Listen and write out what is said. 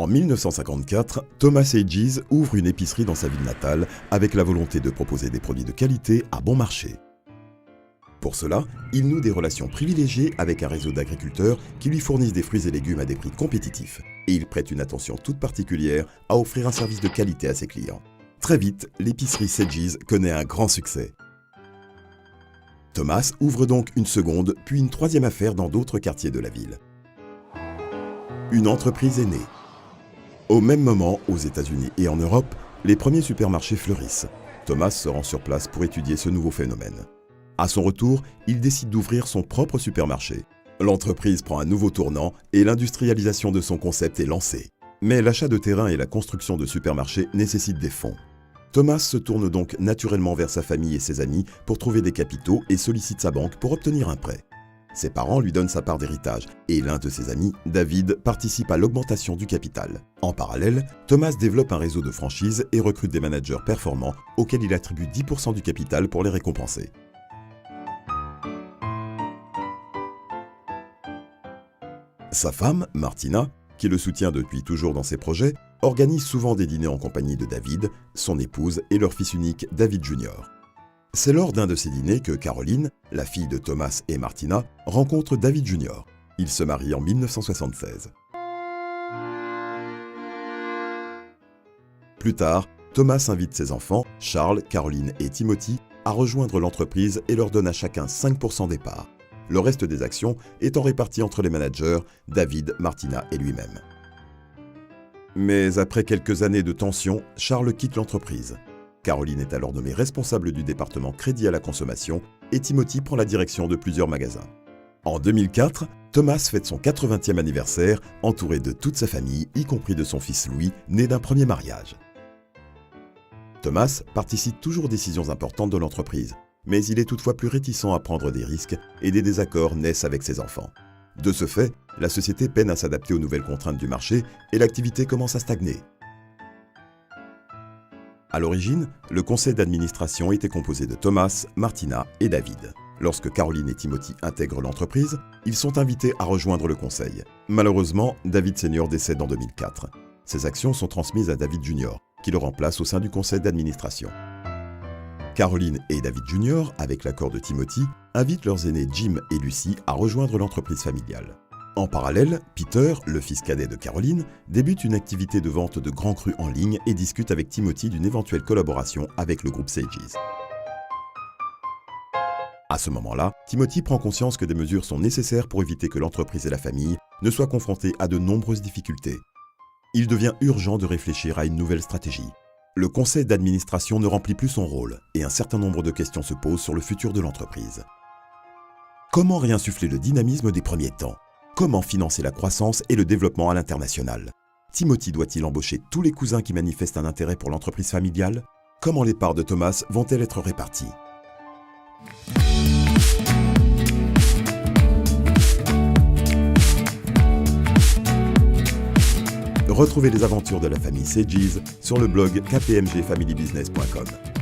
En 1954, Thomas Hedges ouvre une épicerie dans sa ville natale avec la volonté de proposer des produits de qualité à bon marché. Pour cela, il noue des relations privilégiées avec un réseau d'agriculteurs qui lui fournissent des fruits et légumes à des prix compétitifs. Et il prête une attention toute particulière à offrir un service de qualité à ses clients. Très vite, l'épicerie Hedges connaît un grand succès. Thomas ouvre donc une seconde, puis une troisième affaire dans d'autres quartiers de la ville. Une entreprise est née. Au même moment, aux États-Unis et en Europe, les premiers supermarchés fleurissent. Thomas se rend sur place pour étudier ce nouveau phénomène. À son retour, il décide d'ouvrir son propre supermarché. L'entreprise prend un nouveau tournant et l'industrialisation de son concept est lancée. Mais l'achat de terrain et la construction de supermarchés nécessitent des fonds. Thomas se tourne donc naturellement vers sa famille et ses amis pour trouver des capitaux et sollicite sa banque pour obtenir un prêt. Ses parents lui donnent sa part d'héritage et l'un de ses amis, David, participe à l'augmentation du capital. En parallèle, Thomas développe un réseau de franchises et recrute des managers performants auxquels il attribue 10% du capital pour les récompenser. Sa femme, Martina, qui le soutient depuis toujours dans ses projets, organise souvent des dîners en compagnie de David, son épouse et leur fils unique, David Jr. C'est lors d'un de ces dîners que Caroline, la fille de Thomas et Martina, rencontre David Jr. Ils se marient en 1976. Plus tard, Thomas invite ses enfants, Charles, Caroline et Timothy, à rejoindre l'entreprise et leur donne à chacun 5% des parts. Le reste des actions étant réparti entre les managers, David, Martina et lui-même. Mais après quelques années de tension, Charles quitte l'entreprise. Caroline est alors nommée responsable du département crédit à la consommation et Timothy prend la direction de plusieurs magasins. En 2004, Thomas fête son 80e anniversaire, entouré de toute sa famille, y compris de son fils Louis, né d'un premier mariage. Thomas participe toujours aux décisions importantes de l'entreprise. Mais il est toutefois plus réticent à prendre des risques et des désaccords naissent avec ses enfants. De ce fait, la société peine à s'adapter aux nouvelles contraintes du marché et l'activité commence à stagner. À l'origine, le conseil d'administration était composé de Thomas, Martina et David. Lorsque Caroline et Timothy intègrent l'entreprise, ils sont invités à rejoindre le conseil. Malheureusement, David Senior décède en 2004. Ses actions sont transmises à David Jr., qui le remplace au sein du conseil d'administration. Caroline et David Jr., avec l'accord de Timothy, invitent leurs aînés Jim et Lucy à rejoindre l'entreprise familiale. En parallèle, Peter, le fils cadet de Caroline, débute une activité de vente de grands crus en ligne et discute avec Timothy d'une éventuelle collaboration avec le groupe Hedges. À ce moment-là, Timothy prend conscience que des mesures sont nécessaires pour éviter que l'entreprise et la famille ne soient confrontées à de nombreuses difficultés. Il devient urgent de réfléchir à une nouvelle stratégie. Le conseil d'administration ne remplit plus son rôle et un certain nombre de questions se posent sur le futur de l'entreprise. Comment réinsuffler le dynamisme des premiers temps? Comment financer la croissance et le développement à l'international? Timothy doit-il embaucher tous les cousins qui manifestent un intérêt pour l'entreprise familiale? Comment les parts de Thomas vont-elles être réparties? Retrouvez les aventures de la famille Hedges sur le blog kpmgfamilybusiness.com.